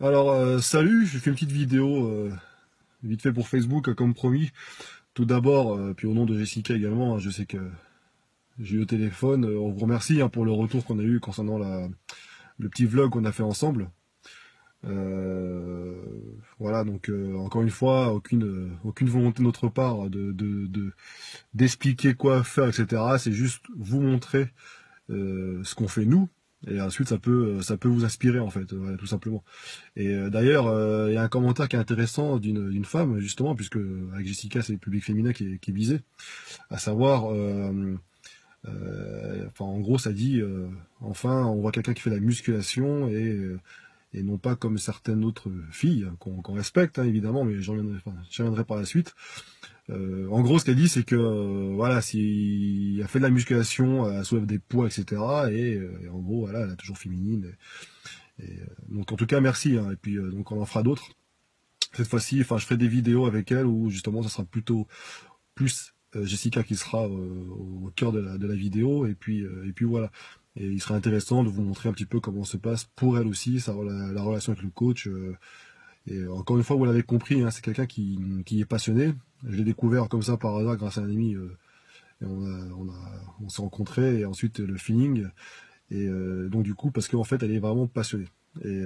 Alors, salut, j'ai fait une petite vidéo vite fait pour Facebook, comme promis. Tout d'abord, puis au nom de Jessica également, hein, je sais que j'ai eu au téléphone. On vous remercie pour le retour qu'on a eu concernant le petit vlog qu'on a fait ensemble. Euh, voilà, donc encore une fois, aucune volonté de notre part d'expliquer quoi faire, etc. C'est juste vous montrer ce qu'on fait nous. Et ensuite, ça peut vous inspirer en fait, voilà, tout simplement. Et d'ailleurs, il y a un commentaire qui est intéressant d'une femme, justement, puisque avec Jessica, c'est le public féminin qui est visé, à savoir, enfin, en gros, ça dit, enfin, on voit quelqu'un qui fait la musculation et non pas comme certaines autres filles qu'on respecte, hein, évidemment, mais j'y reviendrai par la suite. En gros, ce qu'elle dit, c'est que voilà, si elle fait de la musculation, elle soulève des poids, etc. Et en gros, voilà, elle est toujours féminine. Donc en tout cas, merci. Hein, et puis donc on en fera d'autres. Cette fois-ci, enfin, je ferai des vidéos avec elle où justement, ça sera plutôt plus Jessica qui sera au cœur de la vidéo. Et puis voilà. Et il serait intéressant de vous montrer un petit peu comment se passe pour elle aussi, la relation avec le coach. Et encore une fois, vous l'avez compris, hein, c'est quelqu'un qui est passionné. Je l'ai découvert comme ça par hasard grâce à un ami. Et on s'est rencontrés et ensuite le feeling. Et donc du coup, parce qu'en fait, elle est vraiment passionnée. Et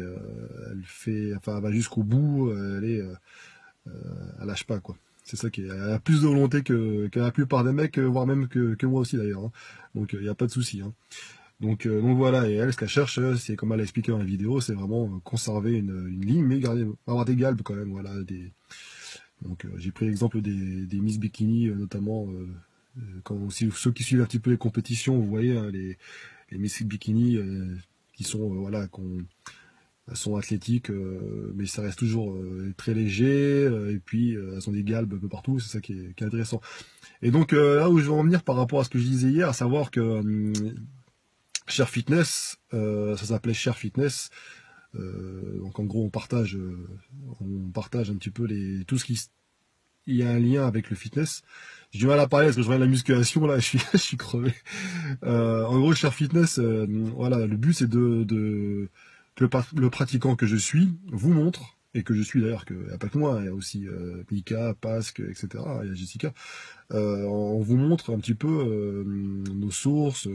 elle va jusqu'au bout. Elle lâche pas quoi. C'est ça qui est. Elle a plus de volonté que la plupart des mecs, voire même que moi aussi d'ailleurs. Hein. Donc il n'y a pas de souci. Hein. Donc voilà. Et elle, ce qu'elle cherche, c'est comme elle a expliqué dans la vidéo, c'est vraiment conserver une ligne, mais garder, avoir des galbes quand même. Voilà. Donc j'ai pris l'exemple des Miss Bikini, notamment. Quand si ceux qui suivent un petit peu les compétitions, vous voyez hein, les Miss Bikini qui sont voilà, elles sont athlétiques, mais ça reste toujours très léger, et puis elles ont des galbes un peu partout, c'est ça qui est intéressant. Et donc là où je veux en venir par rapport à ce que je disais hier, à savoir que Share Fitness, ça s'appelait Share Fitness, donc en gros on partage un petit peu tout ce qui il y a un lien avec le fitness. J'ai du mal à parler parce que je reviens de la musculation là, je suis crevé. En gros, Share Fitness, voilà, le but c'est que le pratiquant que je suis vous montre, et que je suis d'ailleurs, il n'y a pas que moi, il y a aussi Mika, Pasque, etc., il y a Jessica, on vous montre un petit peu nos sources,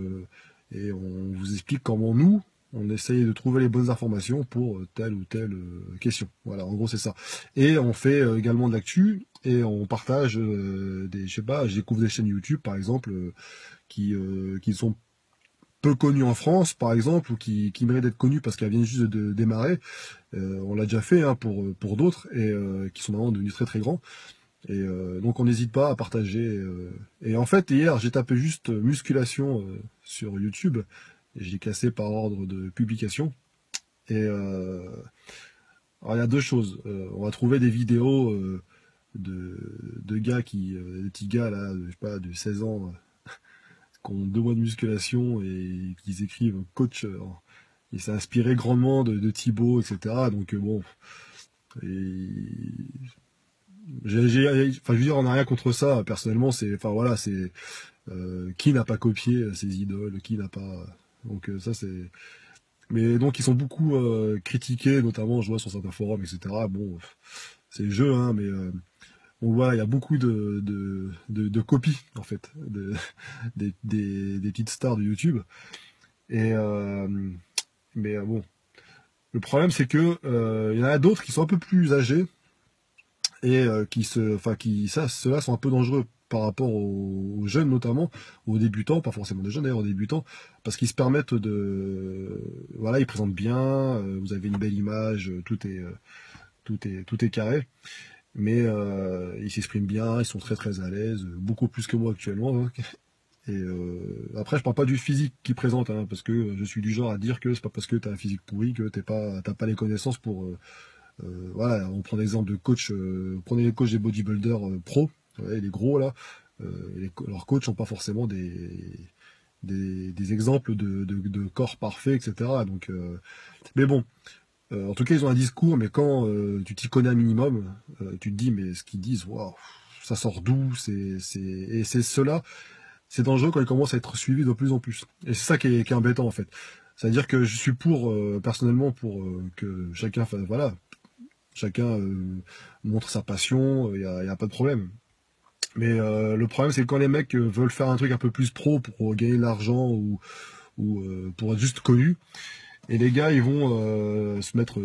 et on vous explique comment nous, on essaye de trouver les bonnes informations pour telle ou telle question. Voilà, en gros c'est ça. Et on fait également de l'actu, et on partage je sais pas, je découvre des chaînes YouTube par exemple, qui sont peu connues en France, par exemple, ou qui méritent d'être connues parce qu'elles viennent juste de démarrer. On l'a déjà fait hein, pour d'autres, et qui sont maintenant devenus très très grands. Et donc on n'hésite pas à partager. Et en fait, hier, j'ai tapé juste musculation sur YouTube, et j'ai classé par ordre de publication. Et alors il y a deux choses. On va trouver des vidéos de gars des petits gars là, je sais pas, de 16 ans, qui ont 2 mois de musculation et qui écrivent coach. Il s'est inspiré grandement de Thibaut, etc. Donc bon, et enfin je veux dire, on n'a rien contre ça. Personnellement, enfin voilà, c'est qui n'a pas copié ses idoles, qui n'a pas. Donc ça c'est. Mais donc ils sont beaucoup critiqués, notamment je vois sur certains forums, etc. Bon, c'est le jeu, hein, mais on voit il y a beaucoup de copies en fait, des petites stars de YouTube. Et mais bon, le problème c'est que il y en a d'autres qui sont un peu plus âgés et ceux-là sont un peu dangereux par rapport aux jeunes notamment, aux débutants, pas forcément des jeunes d'ailleurs, aux débutants, parce qu'ils se permettent voilà, ils présentent bien, vous avez une belle image, tout est carré, mais ils s'expriment bien, ils sont très très à l'aise, beaucoup plus que moi actuellement. Hein. Et après, je parle pas du physique qu'ils présentent, hein, parce que je suis du genre à dire que c'est pas parce que t'as un physique pourri que t'as pas les connaissances pour voilà, on prend l'exemple de coach, prenez les coachs des bodybuilders pro, ouais, les gros là, leurs coachs n'ont pas forcément des exemples de corps parfaits, etc. Donc, mais bon, en tout cas, ils ont un discours, mais quand tu t'y connais un minimum, tu te dis, mais ce qu'ils disent, waouh, ça sort d'où, et c'est cela, c'est dangereux quand ils commencent à être suivis de plus en plus. Et c'est ça qui est embêtant en fait. C'est-à-dire que je suis pour, personnellement, pour que chacun, voilà, chacun montre sa passion, y a pas de problème. Mais le problème, c'est que quand les mecs veulent faire un truc un peu plus pro pour gagner de l'argent ou pour être juste connus, et les gars, ils vont se mettre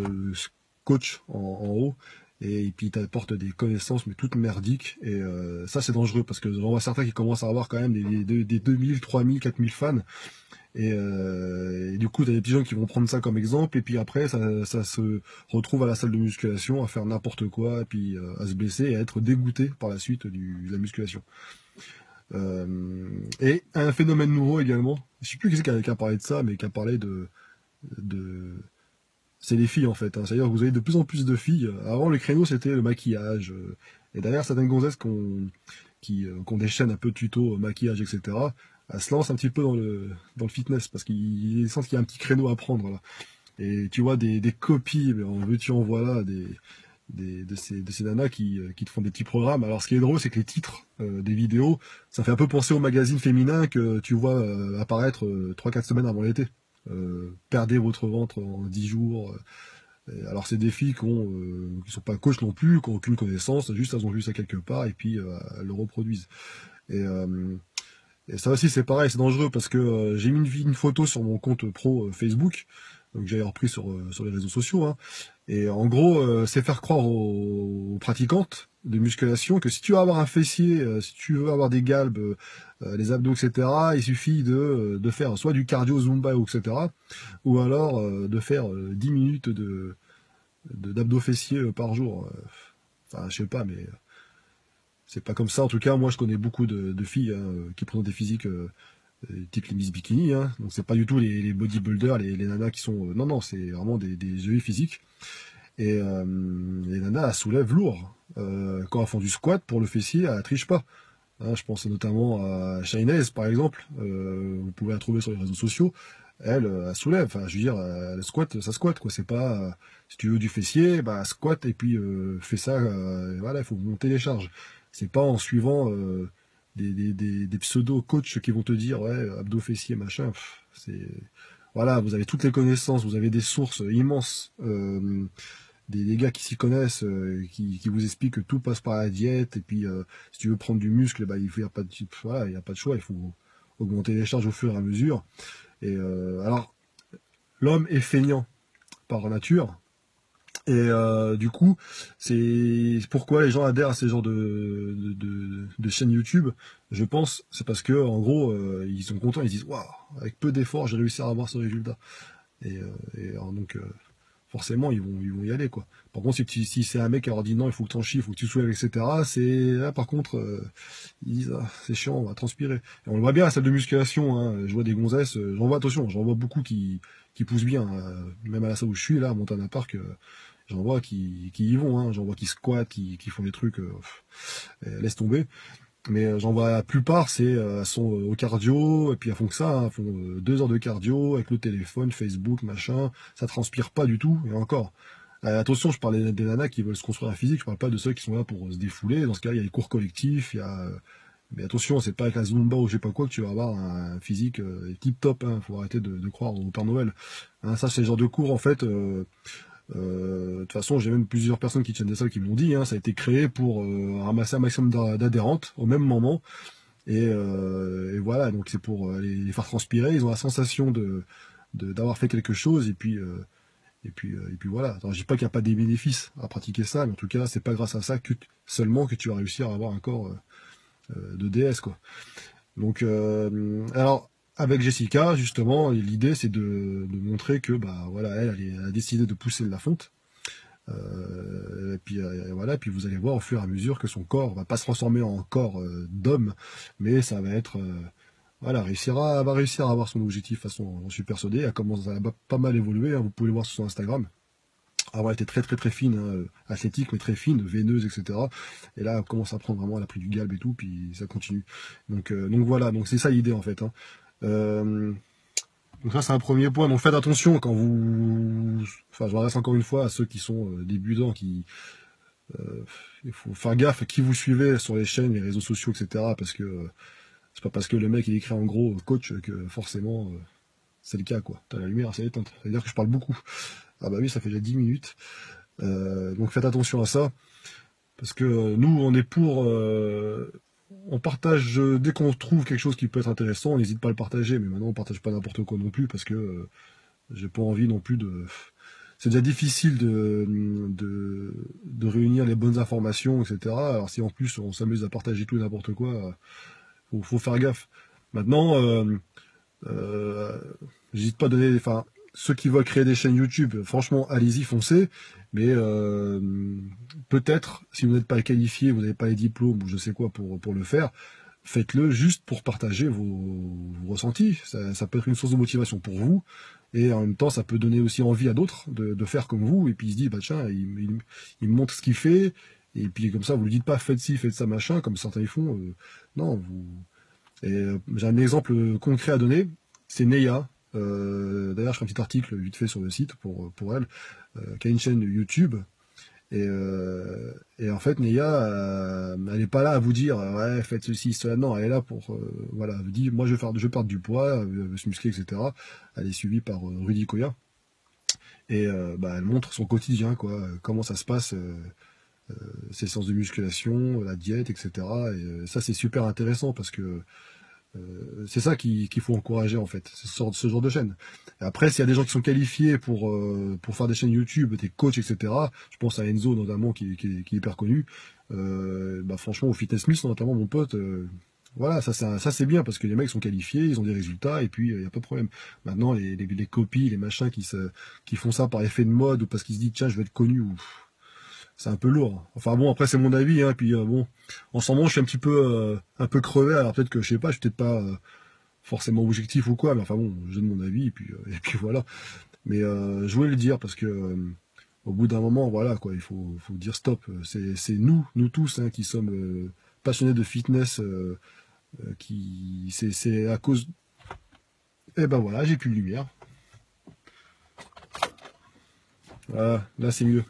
coach en haut, et puis ils t'apportent des connaissances, mais toutes merdiques, et ça, c'est dangereux, parce que j'en vois certains qui commencent à avoir quand même des 2000, 3000, 4000 fans, et du coup, t'as des petits gens qui vont prendre ça comme exemple, et puis après, ça se retrouve à la salle de musculation, à faire n'importe quoi, et puis à se blesser, et à être dégoûté par la suite de la musculation. Et un phénomène nouveau également, je sais plus qui c'est qui a parlé de ça, mais qui a parlé de c'est les filles en fait. Hein. C'est-à-dire que vous avez de plus en plus de filles. Avant le créneau c'était le maquillage. Et derrière certaines gonzesses qui ont des chaînes un peu tuto maquillage, etc. Elles se lancent un petit peu dans le fitness parce qu'ils sentent qu'il y a un petit créneau à prendre là. Et tu vois des copies, mais en veux-tu en voilà, de ces nanas qui te font des petits programmes. Alors ce qui est drôle, c'est que les titres des vidéos, ça fait un peu penser aux magazines féminins que tu vois apparaître 3-4 semaines avant l'été. Perdez votre ventre en 10 jours. Alors c'est des filles qui sont pas coachs non plus, qui ont aucune connaissance, juste elles ont vu ça quelque part et puis elles le reproduisent. Et, euh, et ça aussi c'est pareil, c'est dangereux parce que j'ai mis une photo sur mon compte pro Facebook, donc j'avais repris sur les réseaux sociaux, hein. Et en gros, c'est faire croire aux pratiquantes de musculation que si tu veux avoir un fessier, si tu veux avoir des galbes, les abdos, etc., il suffit de faire soit du cardio Zumba, etc., ou alors de faire 10 minutes d'abdos fessiers par jour. Enfin, je sais pas, mais c'est pas comme ça. En tout cas, moi, je connais beaucoup de filles qui présentent des physiques type les Miss Bikini. Hein. Donc, c'est pas du tout les bodybuilders, les nanas qui sont... non, non, c'est vraiment des jolies physiques. Et les nanas, elles soulèvent lourd. Quand elles font du squat pour le fessier, elles trichent pas. Hein, je pense notamment à Shainez, par exemple. Vous pouvez la trouver sur les réseaux sociaux. Elle soulève. Enfin, je veux dire, elle squatte, ça squatte, quoi. C'est pas... si tu veux du fessier, bah squatte et puis fais ça. Voilà, il faut monter les charges. C'est pas en suivant des pseudo-coachs qui vont te dire, ouais, abdos fessiers, machin. C'est... Voilà, vous avez toutes les connaissances, vous avez des sources immenses. Des gars qui s'y connaissent, qui vous expliquent que tout passe par la diète, et puis si tu veux prendre du muscle, bah, il y a pas de, voilà, il y a pas de choix, il faut augmenter les charges au fur et à mesure. Et alors, l'homme est feignant par nature, et du coup, c'est pourquoi les gens adhèrent à ces genres de chaînes YouTube. Je pense, c'est parce que en gros, ils sont contents, ils disent waouh, avec peu d'efforts, j'ai réussi à avoir ce résultat. Alors, donc forcément ils vont y aller quoi. Par contre si c'est un mec qui leur dit non il faut que t'en chies, il faut que tu soulèves, etc. C'est là par contre ils disent ah, c'est chiant, on va transpirer. Et on le voit bien à la salle de musculation, hein. Je vois des gonzesses, j'en vois beaucoup qui poussent bien, même à la salle où je suis là, à Montana Park, j'en vois qui y vont, hein. J'en vois qui squattent, qui font des trucs, laisse tomber. Mais j'en vois la plupart, elles sont au cardio, et puis elles font que ça, hein, elles font 2 heures de cardio avec le téléphone, Facebook, machin, ça transpire pas du tout, et encore. Attention, je parlais des nanas qui veulent se construire un physique, je parle pas de ceux qui sont là pour se défouler, dans ce cas il y a les cours collectifs, il y a... mais attention, c'est pas avec la Zumba ou je sais pas quoi que tu vas avoir un physique tip top, hein, faut arrêter de croire au Père Noël. Hein, ça c'est le genre de cours en fait... de toute façon, j'ai même plusieurs personnes qui tiennent des salles qui me l'ont dit, hein, ça a été créé pour ramasser un maximum d'adhérentes au même moment. Et voilà, donc c'est pour les faire transpirer. Ils ont la sensation d'avoir fait quelque chose. Et puis voilà. Alors, je dis pas qu'il n'y a pas des bénéfices à pratiquer ça, mais en tout cas, c'est pas grâce à ça seulement que tu vas réussir à avoir un corps de déesse, quoi. Donc, alors, avec Jessica, justement, l'idée c'est de montrer que, bah voilà, elle a décidé de pousser de la fonte. Et puis voilà, puis vous allez voir au fur et à mesure que son corps va pas se transformer en corps d'homme, mais ça va être voilà, va réussir à avoir son objectif. De toute façon, j'en suis persuadé. Elle commence à pas mal évoluer, hein, vous pouvez le voir sur son Instagram. Avant, elle était très très très fine, hein, athlétique, mais très fine, veineuse, etc. Et là, elle commence à prendre vraiment, elle a pris du galbe et tout, puis ça continue. Donc voilà, donc c'est ça l'idée en fait. Hein. Donc ça c'est un premier point. Donc faites attention quand vous, enfin je m'adresse encore une fois à ceux qui sont débutants, il faut faire gaffe à qui vous suivez sur les chaînes, les réseaux sociaux, etc. Parce que c'est pas parce que le mec il écrit en gros coach que forcément c'est le cas, quoi. T'as la lumière, c'est éteinte. Ça veut dire que je parle beaucoup. Ah bah oui, ça fait déjà 10 minutes. Donc faites attention à ça. Parce que nous, on est pour... on partage, dès qu'on trouve quelque chose qui peut être intéressant, on n'hésite pas à le partager. Mais maintenant, on partage pas n'importe quoi non plus, parce que j'ai pas envie non plus de... C'est déjà difficile de réunir les bonnes informations, etc. Alors si en plus on s'amuse à partager tout et n'importe quoi, faut faire gaffe. Maintenant, euh, j'hésite pas à donner... Enfin, ceux qui veulent créer des chaînes YouTube, franchement, allez-y, foncez. Mais peut-être, si vous n'êtes pas qualifié, vous n'avez pas les diplômes ou je sais quoi pour le faire, faites-le juste pour partager vos ressentis. Ça peut être une source de motivation pour vous. Et en même temps, ça peut donner aussi envie à d'autres de faire comme vous. Et puis il se dit, bah tiens, il me montre ce qu'il fait. Et puis comme ça, vous ne lui dites pas, faites ci, faites ça, machin, comme certains y font. Non, vous... Et j'ai un exemple concret à donner, c'est Neya. D'ailleurs, je ferai un petit article vite fait sur le site pour elle, qui a une chaîne YouTube. Et en fait, Neya, elle n'est pas là à vous dire, ouais, faites ceci, cela. Non, elle est là pour, voilà, elle dit, moi, je veux perdre du poids, elle veut se muscler, etc. Elle est suivie par Rudy Koya. Et bah, elle montre son quotidien, quoi, comment ça se passe, ses séances de musculation, la diète, etc. Et ça, c'est super intéressant parce que c'est ça qu'il faut encourager en fait, ce genre de chaîne. Et après, s'il y a des gens qui sont qualifiés pour faire des chaînes YouTube, des coachs, etc., je pense à Enzo notamment qui est hyper connu, bah franchement au Fitness Smith notamment mon pote, voilà, ça c'est bien parce que les mecs sont qualifiés, ils ont des résultats et puis il n'y a pas de problème. Maintenant les copies, les machins qui font ça par effet de mode ou parce qu'ils se disent tiens je vais être connu ou c'est un peu lourd. Enfin bon, après c'est mon avis, hein, puis bon, en ce moment je suis un peu crevé, alors peut-être que je sais pas, je suis peut-être pas forcément objectif ou quoi, mais enfin bon, je donne mon avis et puis voilà. Mais je voulais le dire parce que au bout d'un moment, voilà quoi, faut dire stop. C'est nous tous, hein, qui sommes passionnés de fitness, qui c'est à cause. Eh ben voilà, j'ai plus de lumière. Voilà, là c'est mieux.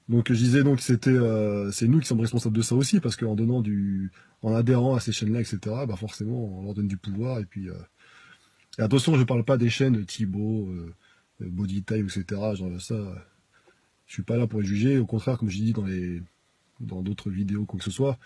Donc je disais donc c'est nous qui sommes responsables de ça aussi parce qu'en en adhérant à ces chaînes-là, etc. Bah forcément on leur donne du pouvoir et puis et attention, je parle pas des chaînes Thibaut, Body Time, etc. Genre ça, je suis pas là pour les juger. Au contraire, comme j'ai dit dans d'autres vidéos, quoi que ce soit,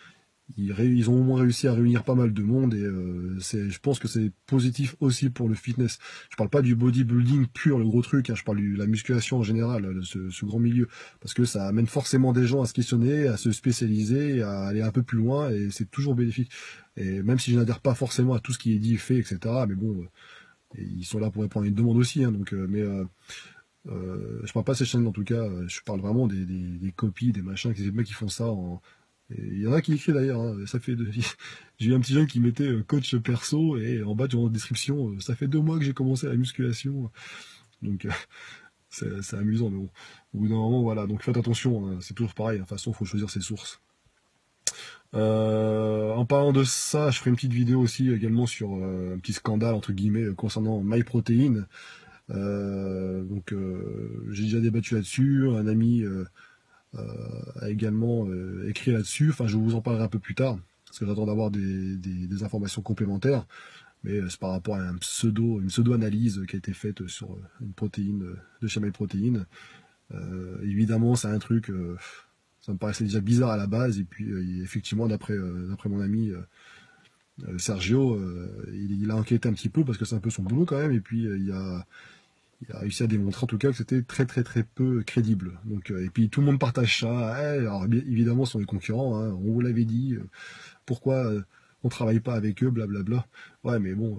ils ont au moins réussi à réunir pas mal de monde et je pense que c'est positif aussi pour le fitness. Je parle pas du bodybuilding pur, le gros truc, hein, je parle de la musculation en général, ce grand milieu, parce que ça amène forcément des gens à se questionner, à se spécialiser, à aller un peu plus loin et c'est toujours bénéfique. Et même si je n'adhère pas forcément à tout ce qui est dit et fait, etc. Mais bon, ils sont là pour répondre à une demande aussi, hein, donc je parle pas de ces chaînes en tout cas, je parle vraiment des copies, des machins, des mecs qui font ça en et il y en a qui écrit d'ailleurs, hein, j'ai eu un petit jeune qui mettait coach perso et en bas dans la description, ça fait 2 mois que j'ai commencé la musculation. Donc c'est amusant, mais bon, au bout d'un moment, voilà, donc faites attention, hein, c'est toujours pareil, de toute façon, il faut choisir ses sources. En parlant de ça, je ferai une petite vidéo aussi également sur un petit scandale entre guillemets concernant MyProtein. Donc j'ai déjà débattu là-dessus, un ami a également écrit là-dessus. Enfin, je vous en parlerai un peu plus tard, parce que j'attends d'avoir des informations complémentaires. Mais c'est par rapport à une pseudo-analyse qui a été faite sur une protéine de chez MyProtein. Évidemment, c'est un truc, ça me paraissait déjà bizarre à la base. Et puis, effectivement, d'après mon ami Sergio, il a enquêté un petit peu parce que c'est un peu son boulot quand même. Et puis, il a réussi à démontrer en tout cas que c'était très très très peu crédible. Donc, et puis tout le monde partage ça. Ouais, alors évidemment, ce sont les concurrents. Hein, on vous l'avait dit. Pourquoi on travaille pas avec eux, blablabla. Ouais, mais bon,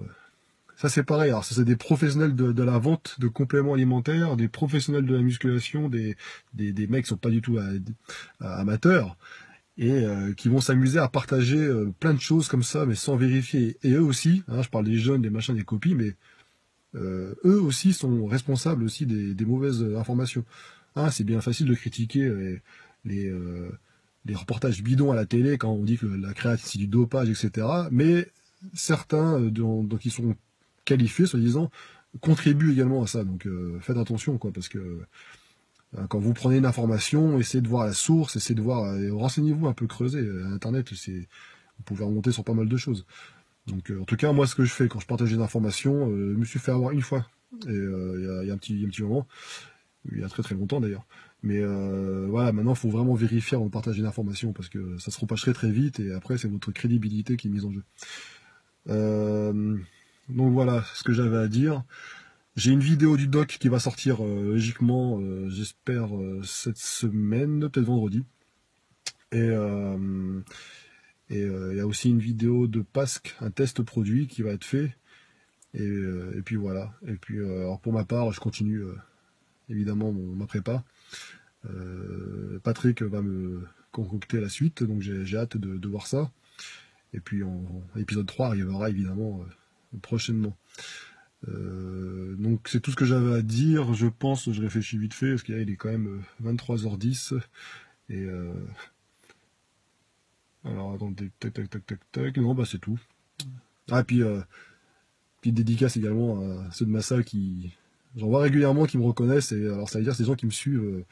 ça c'est pareil. Alors ça c'est des professionnels de la vente de compléments alimentaires, des professionnels de la musculation, des mecs qui sont pas du tout amateurs et qui vont s'amuser à partager plein de choses comme ça, mais sans vérifier. Et eux aussi, hein, je parle des jeunes, des machins, des copies, mais eux aussi sont responsables aussi des mauvaises informations. Hein, c'est bien facile de critiquer les, euh, les reportages bidons à la télé quand on dit que la créatine c'est du dopage, etc. Mais certains qui sont qualifiés, soi-disant, contribuent également à ça. Donc faites attention, quoi, parce que quand vous prenez une information, essayez de voir la source, essayez de voir, renseignez-vous un peu, creusez. Internet, vous pouvez remonter sur pas mal de choses. Donc en tout cas, moi, ce que je fais quand je partage des informations, je me suis fait avoir une fois. et il y a un petit moment, il y a très très longtemps d'ailleurs. Mais voilà, maintenant, il faut vraiment vérifier avant de partager une information, parce que ça se repâcherait très vite, et après, c'est votre crédibilité qui est mise en jeu. Euh, donc voilà ce que j'avais à dire. J'ai une vidéo du doc qui va sortir logiquement, j'espère, cette semaine, peut-être vendredi. Et il y a aussi une vidéo de Pasque, un test produit qui va être fait. Et puis voilà. Et puis alors pour ma part, je continue évidemment ma prépa. Patrick va me concocter la suite, donc j'ai hâte de voir ça. Et puis épisode 3 arrivera évidemment prochainement. Donc c'est tout ce que j'avais à dire, je pense. Je réfléchis vite fait, parce qu'il est quand même 23h10. Et alors attendez, tac tac tac tac tac, non bah c'est tout. Ah, puis dédicace également à ceux de Massa qui, j'en vois régulièrement, qui me reconnaissent. Et alors ça veut dire c'est des gens qui me suivent,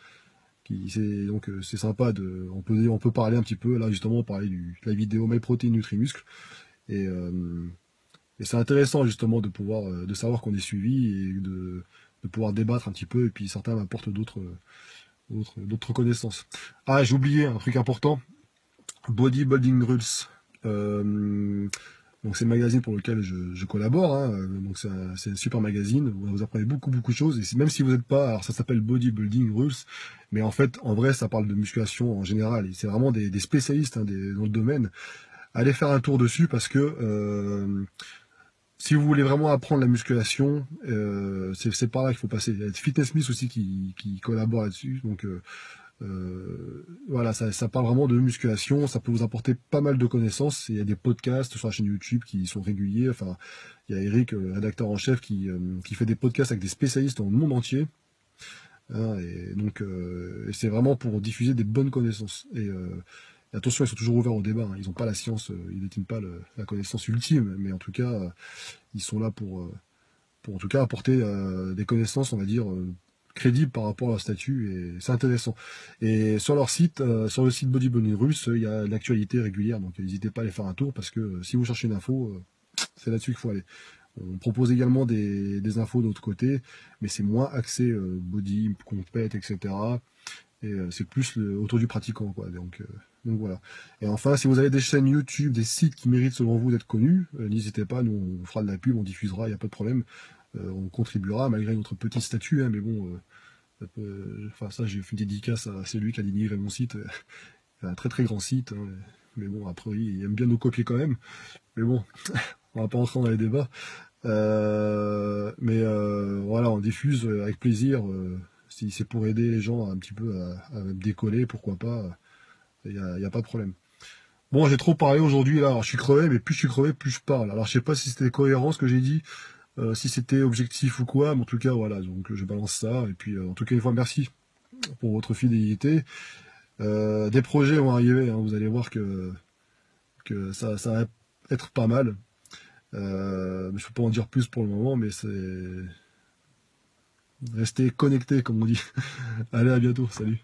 donc c'est sympa, on peut parler un petit peu. Là justement on parlait de la vidéo My Protein Nutrimuscle. Et c'est intéressant justement de savoir qu'on est suivi, et de pouvoir débattre un petit peu. Et puis certains m'apportent d'autres connaissances. Ah, j'ai oublié un truc important. Bodybuilding Rules. Donc c'est le magazine pour lequel je collabore, hein. Donc c'est un super magazine où vous apprenez beaucoup de choses. Et même si vous n'êtes pas, alors ça s'appelle Bodybuilding Rules, mais en vrai ça parle de musculation en général. Et c'est vraiment des spécialistes, hein, dans le domaine. Allez faire un tour dessus, parce que si vous voulez vraiment apprendre la musculation, c'est par là qu'il faut passer. Il y a Fitness Smith aussi qui collabore là-dessus. Donc voilà, ça parle vraiment de musculation. Ça peut vous apporter pas mal de connaissances. Il y a des podcasts sur la chaîne YouTube qui sont réguliers. Enfin, il y a Eric, rédacteur en chef, qui fait des podcasts avec des spécialistes dans le monde entier. Hein, et donc et c'est vraiment pour diffuser des bonnes connaissances. Et attention, ils sont toujours ouverts au débat, hein. Ils n'ont pas la science, ils détiennent pas la connaissance ultime, mais en tout cas, ils sont là pour en tout cas apporter des connaissances, on va dire, crédibles par rapport à leur statut, et c'est intéressant. Et sur leur site, sur le site Bodybuilding Russe, il y a l'actualité régulière, donc n'hésitez pas à aller faire un tour, parce que si vous cherchez une info, c'est là-dessus qu'il faut aller. On propose également des infos de l'autre côté, mais c'est moins axé body, compète, etc. Et c'est plus autour du pratiquant, quoi. Donc voilà. Et enfin, si vous avez des chaînes YouTube, des sites qui méritent selon vous d'être connus, n'hésitez pas, nous on fera de la pub, on diffusera, il n'y a pas de problème. On contribuera malgré notre petit statut, hein, mais bon, enfin ça, j'ai fait une dédicace à celui qui a dénigré mon site. C'est un très très grand site, hein, mais bon, après il aime bien nous copier quand même. Mais bon, on va pas rentrer dans les débats. Mais voilà, on diffuse avec plaisir. Si c'est pour aider les gens un petit peu à décoller, pourquoi pas. Il y a pas de problème. Bon, j'ai trop parlé aujourd'hui là. Alors, je suis crevé, mais plus je suis crevé, plus je parle. Alors je sais pas si c'était cohérent ce que j'ai dit, si c'était objectif ou quoi, mais en tout cas voilà. Donc je balance ça. Et puis en tout cas une fois merci pour votre fidélité. Des projets vont arriver, hein. Vous allez voir que ça va être pas mal. Mais je peux pas en dire plus pour le moment, mais c'est rester connecté comme on dit. Allez, à bientôt, salut.